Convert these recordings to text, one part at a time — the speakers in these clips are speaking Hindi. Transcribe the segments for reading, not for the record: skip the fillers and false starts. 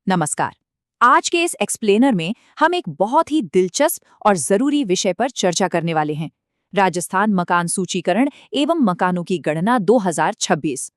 नमस्कार। आज के इस एक्सप्लेनर में हम एक बहुत ही दिलचस्प और जरूरी विषय पर चर्चा करने वाले हैं। राजस्थान मकान सूचीकरण एवं मकानों की गणना 2026।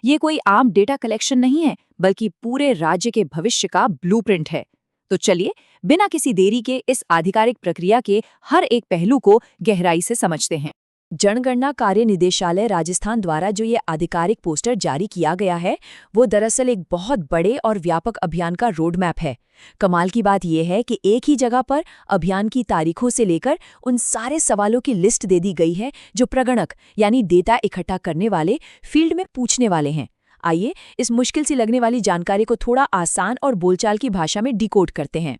ये कोई आम डेटा कलेक्शन नहीं है, बल्कि पूरे राज्य के भविष्य का ब्लूप्रिंट है। तो चलिए, बिना किसी देरी के इस आधिकारिक प्रक्रिया के हर एक पहलू को गहराई से समझते हैं। जनगणना कार्य निदेशालय राजस्थान द्वारा जो ये आधिकारिक पोस्टर जारी किया गया है, वो दरअसल एक बहुत बड़े और व्यापक अभियान का रोड मैप है। कमाल की बात यह है कि एक ही जगह पर अभियान की तारीखों से लेकर उन सारे सवालों की लिस्ट दे दी गई है जो प्रगणक यानी डेटा इकट्ठा करने वाले फील्ड में पूछने वाले हैं। आइए इस मुश्किल सी लगने वाली जानकारी को थोड़ा आसान और बोलचाल की भाषा में डिकोड करते हैं।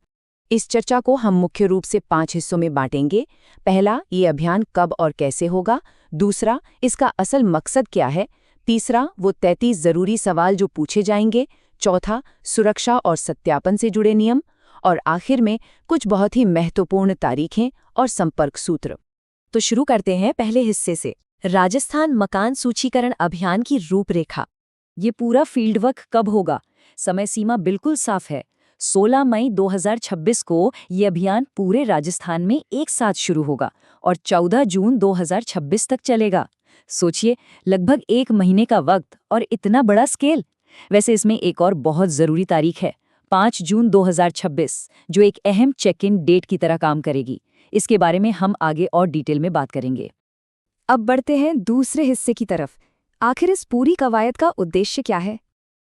इस चर्चा को हम मुख्य रूप से 5 हिस्सों में बांटेंगे। पहला, ये अभियान कब और कैसे होगा। दूसरा, इसका असल मकसद क्या है। तीसरा, वो 33 जरूरी सवाल जो पूछे जाएंगे। चौथा, सुरक्षा और सत्यापन से जुड़े नियम। और आखिर में कुछ बहुत ही महत्वपूर्ण तारीखें और संपर्क सूत्र। तो शुरू करते हैं पहले हिस्से से, राजस्थान मकान सूचीकरण अभियान की रूपरेखा। ये पूरा फील्डवर्क कब होगा? समय सीमा बिल्कुल साफ है। 16 मई 2026 को ये अभियान पूरे राजस्थान में एक साथ शुरू होगा और 14 जून 2026 तक चलेगा। सोचिए, लगभग 1 महीने का वक्त और इतना बड़ा स्केल। वैसे इसमें एक और बहुत ज़रूरी तारीख है, 5 जून 2026, जो एक अहम चेक इन डेट की तरह काम करेगी। इसके बारे में हम आगे और डिटेल में बात करेंगे। अब बढ़ते हैं दूसरे हिस्से की तरफ। आखिर इस पूरी कवायद का उद्देश्य क्या है?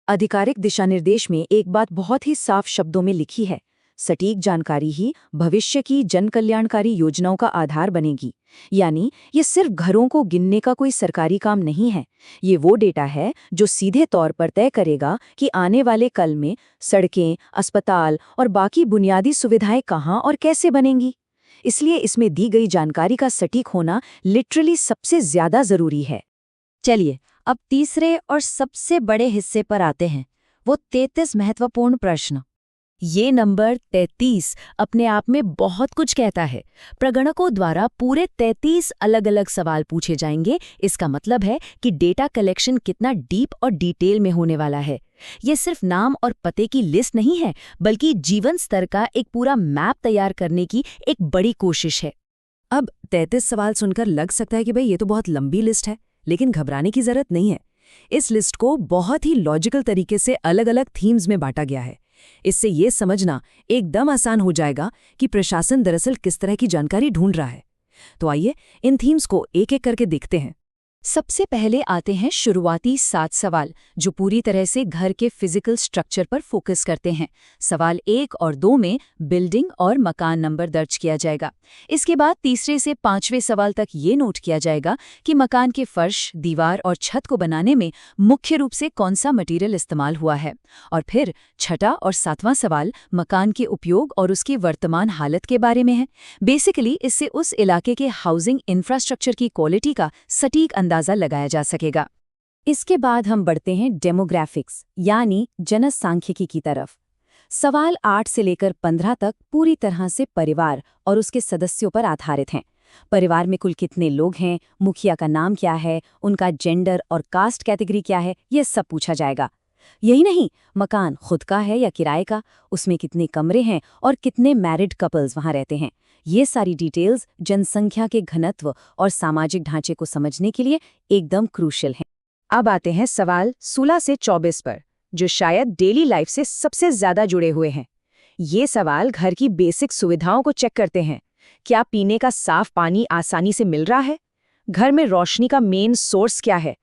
आधिकारिक दिशानिर्देश में एक बात बहुत ही साफ शब्दों में लिखी है, सटीक जानकारी ही भविष्य की जनकल्याणकारी योजनाओं का आधार बनेगी। यानी ये सिर्फ घरों को गिनने का कोई सरकारी काम नहीं है। ये वो डेटा है जो सीधे तौर पर तय करेगा कि आने वाले कल में सड़कें, अस्पताल और बाकी बुनियादी सुविधाएं कहाँ और कैसे बनेंगी। इसलिए इसमें दी गई जानकारी का सटीक होना लिटरली सबसे ज्यादा जरूरी है। चलिए, अब तीसरे और सबसे बड़े हिस्से पर आते हैं, वो 33 महत्वपूर्ण प्रश्न। ये नंबर 33 अपने आप में बहुत कुछ कहता है। प्रगणकों द्वारा पूरे 33 अलग अलग सवाल पूछे जाएंगे। इसका मतलब है कि डेटा कलेक्शन कितना डीप और डिटेल में होने वाला है। ये सिर्फ नाम और पते की लिस्ट नहीं है, बल्कि जीवन स्तर का एक पूरा मैप तैयार करने की एक बड़ी कोशिश है। अब 33 सवाल सुनकर लग सकता है कि भाई ये तो बहुत लंबी लिस्ट है, लेकिन घबराने की जरूरत नहीं है। इस लिस्ट को बहुत ही लॉजिकल तरीके से अलग अलग थीम्स में बांटा गया है। इससे ये समझना एकदम आसान हो जाएगा कि प्रशासन दरअसल किस तरह की जानकारी ढूंढ रहा है। तो आइए इन थीम्स को एक एक करके देखते हैं। सबसे पहले आते हैं शुरुआती 7 सवाल, जो पूरी तरह से घर के फिजिकल स्ट्रक्चर पर फोकस करते हैं। सवाल 1 और 2 में बिल्डिंग और मकान नंबर दर्ज किया जाएगा। इसके बाद तीसरे से 5वें सवाल तक ये नोट किया जाएगा कि मकान के फर्श, दीवार और छत को बनाने में मुख्य रूप से कौन सा मटेरियल इस्तेमाल हुआ है। और फिर छठा और 7वां सवाल मकान के उपयोग और उसकी वर्तमान हालत के बारे में है। बेसिकली इससे उस इलाके के हाउसिंग इंफ्रास्ट्रक्चर की क्वालिटी का सटीक अंदाजा लगाया जा सकेगा। इसके बाद हम बढ़ते हैं डेमोग्राफिक्स यानी जनसांख्यिकी की तरफ। सवाल 8 से लेकर 15 तक पूरी तरह से परिवार और उसके सदस्यों पर आधारित हैं। परिवार में कुल कितने लोग हैं, मुखिया का नाम क्या है, उनका जेंडर और कास्ट कैटेगरी क्या है, ये सब पूछा जाएगा। यही नहीं, मकान खुद का है या किराए का, उसमें कितने कमरे हैं और कितने मैरिड कपल्स वहां रहते हैं। ये सारी डिटेल्स जनसंख्या के घनत्व और सामाजिक ढांचे को समझने के लिए एकदम क्रूशियल हैं। अब आते हैं सवाल 16 से 24 पर, जो शायद डेली लाइफ से सबसे ज्यादा जुड़े हुए हैं। ये सवाल घर की बेसिक सुविधाओं को चेक करते हैं। क्या पीने का साफ पानी आसानी से मिल रहा है? घर में रोशनी का मेन सोर्स क्या है?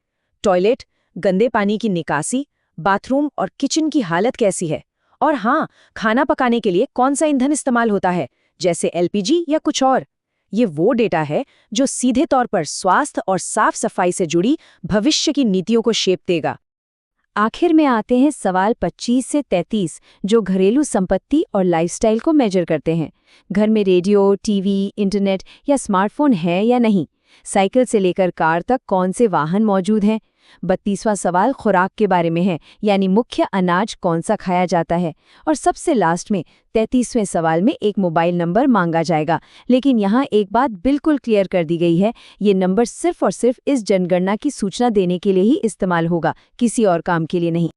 टॉयलेट, गंदे पानी की निकासी, बाथरूम और किचन की हालत कैसी है? और हाँ, खाना पकाने के लिए कौन सा ईंधन इस्तेमाल होता है, जैसे एलपीजी या कुछ और? ये वो डेटा है जो सीधे तौर पर स्वास्थ्य और साफ सफाई से जुड़ी भविष्य की नीतियों को शेप देगा। आखिर में आते हैं सवाल 25 से 33, जो घरेलू संपत्ति और लाइफस्टाइल को मेजर करते हैं। घर में रेडियो, टीवी, इंटरनेट या स्मार्टफोन है या नहीं? साइकिल से लेकर कार तक कौन से वाहन मौजूद हैं? 32वां सवाल खुराक के बारे में है, यानी मुख्य अनाज कौन सा खाया जाता है। और सबसे लास्ट में 33वें सवाल में एक मोबाइल नंबर मांगा जाएगा। लेकिन यहाँ एक बात बिल्कुल क्लियर कर दी गई है, ये नंबर सिर्फ और सिर्फ इस जनगणना की सूचना देने के लिए ही इस्तेमाल होगा, किसी और काम के लिए नहीं।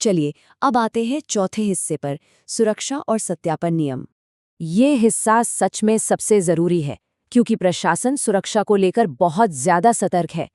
चलिए अब आते हैं चौथे हिस्से पर, सुरक्षा और सत्यापन नियम। ये हिस्सा सच में सबसे जरूरी है, क्योंकि प्रशासन सुरक्षा को लेकर बहुत ज्यादा सतर्क है।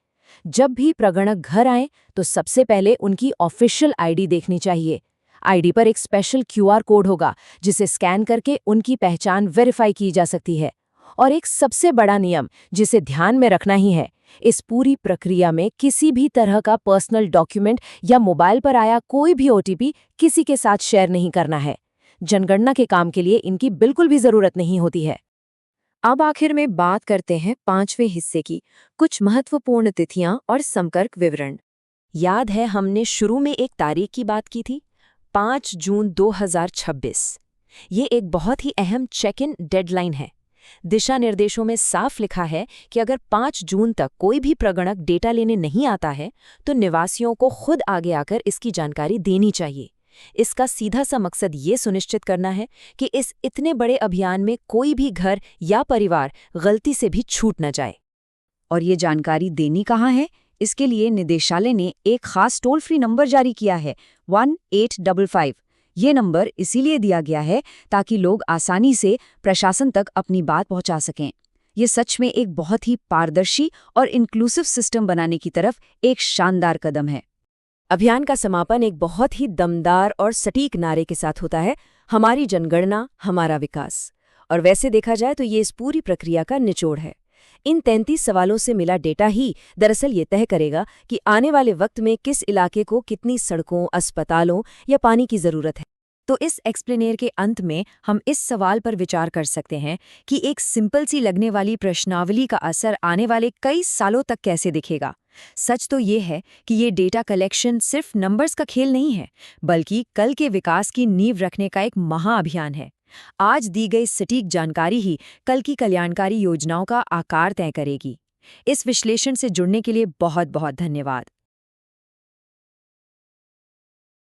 जब भी प्रगणक घर आएं तो सबसे पहले उनकी ऑफिशियल आईडी देखनी चाहिए। आईडी पर एक स्पेशल क्यूआर कोड होगा जिसे स्कैन करके उनकी पहचान वेरीफाई की जा सकती है। और एक सबसे बड़ा नियम जिसे ध्यान में रखना ही है, इस पूरी प्रक्रिया में किसी भी तरह का पर्सनल डॉक्यूमेंट या मोबाइल पर आया कोई भी ओटीपी किसी के साथ शेयर नहीं करना है। जनगणना के काम के लिए इनकी बिल्कुल भी जरूरत नहीं होती है। अब आखिर में बात करते हैं पांचवें हिस्से की, कुछ महत्वपूर्ण तिथियां और संपर्क विवरण। याद है हमने शुरू में एक तारीख की बात की थी, 5 जून 2026। ये एक बहुत ही अहम चेक इन डेडलाइन है। दिशा निर्देशों में साफ लिखा है कि अगर 5 जून तक कोई भी प्रगणक डेटा लेने नहीं आता है तो निवासियों को खुद आगे आकर इसकी जानकारी देनी चाहिए। इसका सीधा सा मकसद ये सुनिश्चित करना है कि इस इतने बड़े अभियान में कोई भी घर या परिवार गलती से भी छूट न जाए। और ये जानकारी देनी कहाँ है? इसके लिए निदेशालय ने एक खास टोल फ्री नंबर जारी किया है, 1855। ये नंबर इसीलिए दिया गया है ताकि लोग आसानी से प्रशासन तक अपनी बात पहुंचा सकें। ये सच में एक बहुत ही पारदर्शी और इंक्लूसिव सिस्टम बनाने की तरफ एक शानदार कदम है। अभियान का समापन एक बहुत ही दमदार और सटीक नारे के साथ होता है, हमारी जनगणना हमारा विकास। और वैसे देखा जाए तो ये इस पूरी प्रक्रिया का निचोड़ है। इन 33 सवालों से मिला डेटा ही दरअसल ये तय करेगा कि आने वाले वक्त में किस इलाके को कितनी सड़कों, अस्पतालों या पानी की जरूरत है। तो इस एक्सप्लेनेर के अंत में हम इस सवाल पर विचार कर सकते हैं कि एक सिंपल सी लगने वाली प्रश्नावली का असर आने वाले कई सालों तक कैसे दिखेगा। सच तो ये है कि ये डेटा कलेक्शन सिर्फ नंबर्स का खेल नहीं है, बल्कि कल के विकास की नींव रखने का एक महाअभियान है। आज दी गई सटीक जानकारी ही कल की कल्याणकारी योजनाओं का आकार तय करेगी। इस विश्लेषण से जुड़ने के लिए बहुत बहुत धन्यवाद।